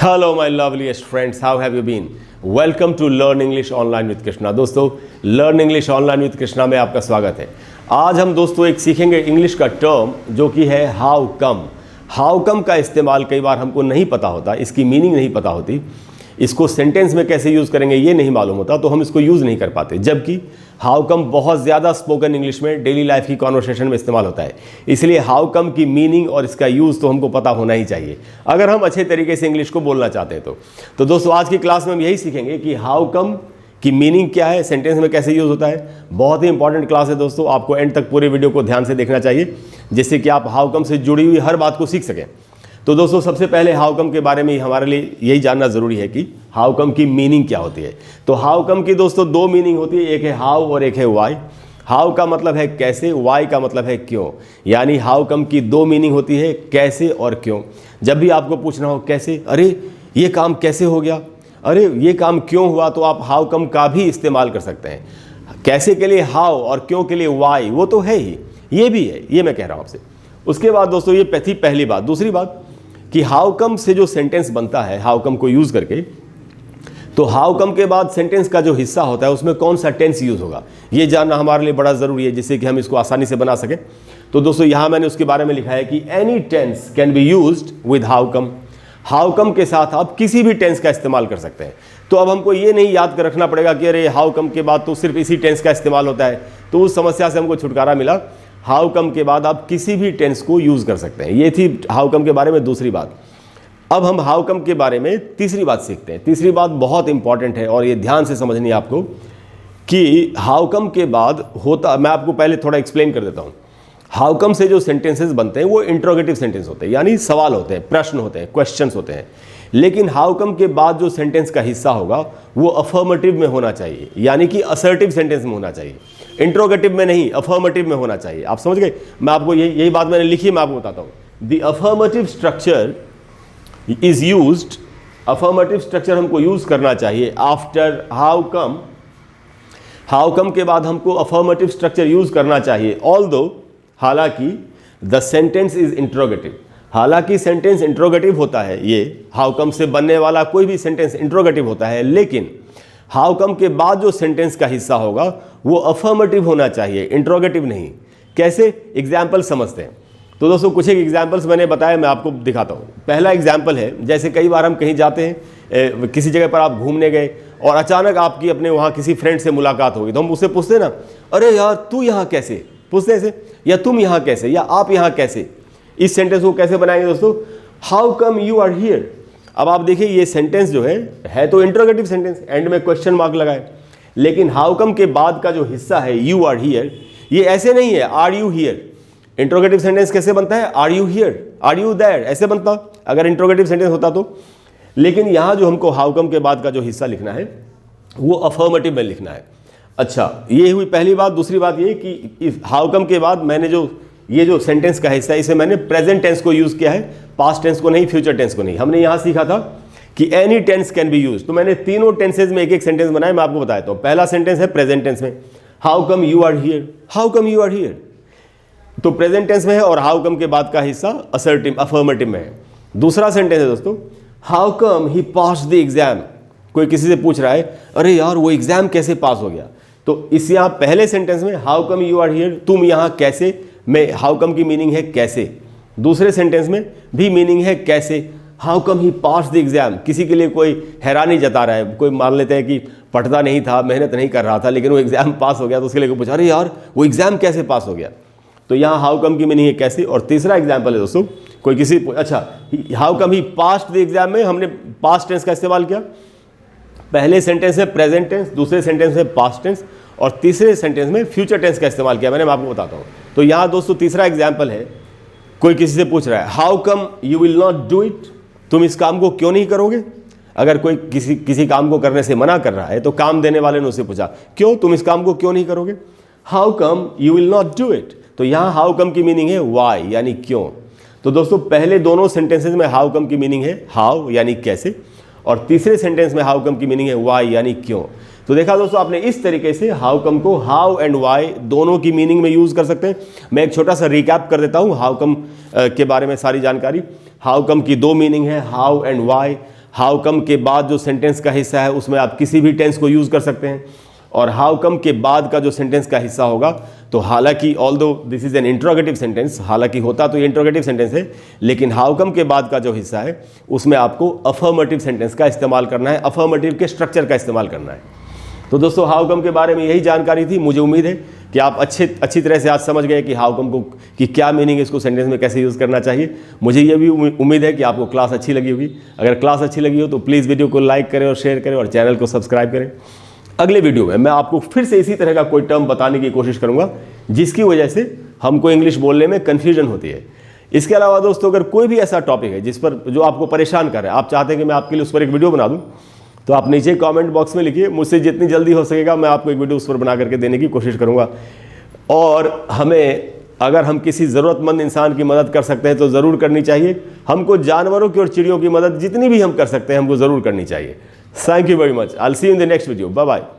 Hello my loveliest friends, how have you been? Welcome to Learn English Online with Krishna। दोस्तों Learn English Online with Krishna में आपका स्वागत है। आज हम दोस्तों एक सीखेंगे इंग्लिश का टर्म जो कि है हाउ कम। हाउ कम का इस्तेमाल कई बार हमको नहीं पता होता, इसकी मीनिंग नहीं पता होती, इसको सेंटेंस में कैसे यूज़ करेंगे ये नहीं मालूम होता, तो हम इसको यूज़ नहीं कर पाते। जबकि हाउ कम बहुत ज़्यादा स्पोकन इंग्लिश में डेली लाइफ की कॉन्वर्सेशन में इस्तेमाल होता है, इसलिए हाउ कम की मीनिंग और इसका यूज़ तो हमको पता होना ही चाहिए अगर हम अच्छे तरीके से इंग्लिश को बोलना चाहते हैं। तो दोस्तों आज की क्लास में हम यही सीखेंगे कि हाउ कम की मीनिंग क्या है, सेंटेंस में कैसे यूज़ होता है। बहुत ही इंपॉर्टेंट क्लास है दोस्तों, आपको एंड तक पूरे वीडियो को ध्यान से देखना चाहिए जिससे कि आप हाउ कम से जुड़ी हुई हर बात को सीख सकें। तो दोस्तों सबसे पहले हाउ कम के बारे में हमारे लिए यही जानना ज़रूरी है कि हाउ कम की मीनिंग क्या होती है। तो हाउ कम की दोस्तों दो मीनिंग होती है, एक है हाउ और एक है वाई। हाउ का मतलब है कैसे, वाई का मतलब है क्यों। यानी हाउ कम की दो मीनिंग होती है, कैसे और क्यों। जब भी आपको पूछना हो कैसे, अरे ये काम कैसे हो गया, अरे ये काम क्यों हुआ, तो आप हाउ कम का भी इस्तेमाल कर सकते हैं। कैसे के लिए हाउ और क्यों के लिए वाई, वो तो है ही, ये भी है, ये मैं कह रहा हूँ आपसे। उसके बाद दोस्तों ये थी पहली बात। दूसरी बात कि हाउ कम से जो सेंटेंस बनता है हाउ कम को यूज़ करके, तो हाउ कम के बाद सेंटेंस का जो हिस्सा होता है उसमें कौन सा टेंस यूज़ होगा ये जानना हमारे लिए बड़ा ज़रूरी है, जिससे कि हम इसको आसानी से बना सकें। तो दोस्तों यहाँ मैंने उसके बारे में लिखा है कि any tense can be used with how come. How come के साथ आप किसी भी टेंस का इस्तेमाल कर सकते हैं। तो अब हमको ये नहीं याद कर रखना पड़ेगा कि अरे हाउ कम के बाद तो सिर्फ इसी टेंस का इस्तेमाल होता है, तो उस समस्या से हमको छुटकारा मिला। हाउ कम के बाद आप किसी भी टेंस को यूज़ कर सकते हैं। ये थी हाउ कम के बारे में दूसरी बात। अब हम हाउ कम के बारे में तीसरी बात सीखते हैं। तीसरी बात बहुत इंपॉर्टेंट है और ये ध्यान से समझनी है आपको कि हाउ कम के बाद होता, मैं आपको पहले थोड़ा एक्सप्लेन कर देता हूँ। हाउ कम से जो सेंटेंसेस बनते हैं वो इंट्रोगेटिव सेंटेंस होते हैं, यानी सवाल होते हैं, प्रश्न होते हैं, क्वेश्चंस होते हैं। लेकिन हाउ कम के बाद जो सेंटेंस का हिस्सा होगा वो अफर्मेटिव में होना चाहिए, यानी कि असर्टिव सेंटेंस में होना चाहिए, इंट्रोगेटिव में नहीं, अफर्मेटिव में होना चाहिए। आप समझ गए? मैं आपको यही बात मैंने लिखी है, मैं आपको बताता हूँ। The affirmative structure is used, affirmative structure हमको यूज करना चाहिए after how come. How come के बाद हमको अफर्मेटिव स्ट्रक्चर यूज करना चाहिए, ऑल्दो, हालांकि द सेंटेंस इज इंट्रोगेटिव। हालांकि सेंटेंस इंट्रोगेटिव होता है, ये हाउ कम से बनने वाला कोई भी सेंटेंस इंट्रोगेटिव होता है, लेकिन हाउ कम के बाद जो सेंटेंस का हिस्सा होगा वो अफर्मेटिव होना चाहिए, इंट्रोगेटिव नहीं। कैसे? एग्जाम्पल समझते हैं। तो दोस्तों कुछ एक एग्जाम्पल्स मैंने बताया, मैं आपको दिखाता हूँ। पहला एग्जाम्पल है, जैसे कई बार हम कहीं जाते हैं, किसी जगह पर आप घूमने गए और अचानक आपकी अपने वहाँ किसी फ्रेंड से मुलाकात होगी, तो हम उससे पूछते हैं ना, अरे यार तू यहाँ कैसे, पूछते हैं ऐसे, या तुम यहाँ कैसे, या आप यहाँ कैसे। इस सेंटेंस को कैसे बनाएंगे दोस्तों? How come you are here. अब आप देखिए ये सेंटेंस जो है तो इंट्रोगेटिव सेंटेंस, एंड में क्वेश्चन मार्क लगाए, लेकिन हाउ कम के बाद का जो हिस्सा है यू आर हियर, ये ऐसे नहीं है are you here. Interrogative sentence कैसे बनता है? Are you here, are you there, ऐसे बनता अगर इंट्रोगेटिव सेंटेंस होता तो। लेकिन यहाँ जो हमको हाउ कम के बाद का जो हिस्सा लिखना है वो अफर्मेटिव में लिखना है। अच्छा, ये हुई पहली बात। दूसरी बात ये कि हाउ कम के बाद मैंने ये जो सेंटेंस का हिस्सा है इसे मैंने प्रेजेंट टेंस को यूज़ किया है, पास्ट टेंस को नहीं, फ्यूचर टेंस को नहीं। हमने यहाँ सीखा था कि any tense can be use, तो मैंने तीनों टेंसेज में एक एक सेंटेंस बनाया, मैं आपको बताया। तो पहला सेंटेंस है प्रेजेंट टेंस में, how come you are here, how come you are here, तो प्रेजेंट टेंस में है, और हाउ कम के बाद का हिस्सा असर्टिव, अफर्मेटिव में है। दूसरा सेंटेंस है दोस्तों, how come he passed the exam. कोई किसी से पूछ रहा है, अरे यार वो एग्जाम कैसे पास हो गया। तो इस यहाँ पहले सेंटेंस में how come you are here, तुम यहाँ कैसे, में हाउ कम की मीनिंग है कैसे। दूसरे सेंटेंस में भी मीनिंग है कैसे। How come he passed the exam, किसी के लिए कोई हैरानी जता रहा है, कोई मान लेते हैं कि पढ़ता नहीं था, मेहनत नहीं कर रहा था, लेकिन वो एग्जाम पास हो गया, तो उसके लिए पूछा, अरे यार वो एग्जाम कैसे पास हो गया। तो यहाँ हाउ कम की मीनिंग है कैसे। और तीसरा एग्जाम्पल है दोस्तों, कोई किसी, अच्छा how come he past the exam में हमने पास्ट टेंस का इस्तेमाल किया। पहले सेंटेंस में प्रेजेंट टेंस, दूसरे सेंटेंस में पास्ट टेंस, और तीसरे सेंटेंस में फ्यूचर टेंस का इस्तेमाल किया मैंने, मैं आपको बताता हूँ। तो यहाँ दोस्तों तीसरा एग्जाम्पल है, कोई किसी से पूछ रहा है, how come you will not do it, तुम इस काम को क्यों नहीं करोगे। अगर कोई किसी काम को करने से मना कर रहा है तो काम देने वाले ने उससे पूछा, क्यों, तुम इस काम को क्यों नहीं करोगे, how come you will not do it. तो यहाँ हाउ कम की मीनिंग है वाई, यानी क्यों। तो दोस्तों पहले दोनों सेंटेंसेस में हाउ कम की मीनिंग है हाउ, यानी कैसे, और तीसरे सेंटेंस में हाउ कम की मीनिंग है वाई, यानी क्यों। तो देखा दोस्तों आपने, इस तरीके से हाउ कम को हाउ एंड वाई दोनों की मीनिंग में यूज कर सकते हैं। मैं एक छोटा सा रिकैप कर देता हूँ हाउ कम के बारे में सारी जानकारी। हाउ कम की दो मीनिंग है, how and why. How come के बाद जो सेंटेंस का हिस्सा है उसमें आप किसी भी टेंस को यूज़ कर सकते हैं, और हाउ कम के बाद का जो सेंटेंस का हिस्सा होगा, तो हालांकि although this is an interrogative sentence, हालांकि होता तो ये इंट्रोगेटिव सेंटेंस है, लेकिन हाउ कम के बाद का जो हिस्सा है उसमें आपको अफर्मेटिव सेंटेंस का इस्तेमाल करना है, अफर्मेटिव के स्ट्रक्चर का इस्तेमाल करना है। तो दोस्तों हाउ कम के बारे में यही जानकारी थी। मुझे उम्मीद है कि आप अच्छी तरह से आज समझ गए कि हाउ कम को की क्या मीनिंग है, इसको सेंटेंस में कैसे यूज़ करना चाहिए। मुझे ये भी उम्मीद है कि आपको क्लास अच्छी लगी होगी। अगर क्लास अच्छी लगी हो तो प्लीज़ वीडियो को लाइक करें और शेयर करें और चैनल को सब्सक्राइब करें। अगले वीडियो में मैं आपको फिर से इसी तरह का कोई टर्म बताने की कोशिश करूंगा जिसकी वजह से हमको इंग्लिश बोलने में कन्फ्यूजन होती है। इसके अलावा दोस्तों अगर कोई भी ऐसा टॉपिक है जिस पर जो आपको परेशान कर रहा है, आप चाहते हैं कि मैं आपके लिए उस पर एक वीडियो बना दूं, तो आप नीचे कमेंट बॉक्स में लिखिए। मुझसे जितनी जल्दी हो सकेगा मैं आपको एक वीडियो उस पर बना करके देने की कोशिश करूँगा। और हमें अगर हम किसी ज़रूरतमंद इंसान की मदद कर सकते हैं तो ज़रूर करनी चाहिए। हमको जानवरों की और चिड़ियों की मदद जितनी भी हम कर सकते हैं हमको ज़रूर करनी चाहिए। Thank you very much. I'll see you in the next video. Bye bye.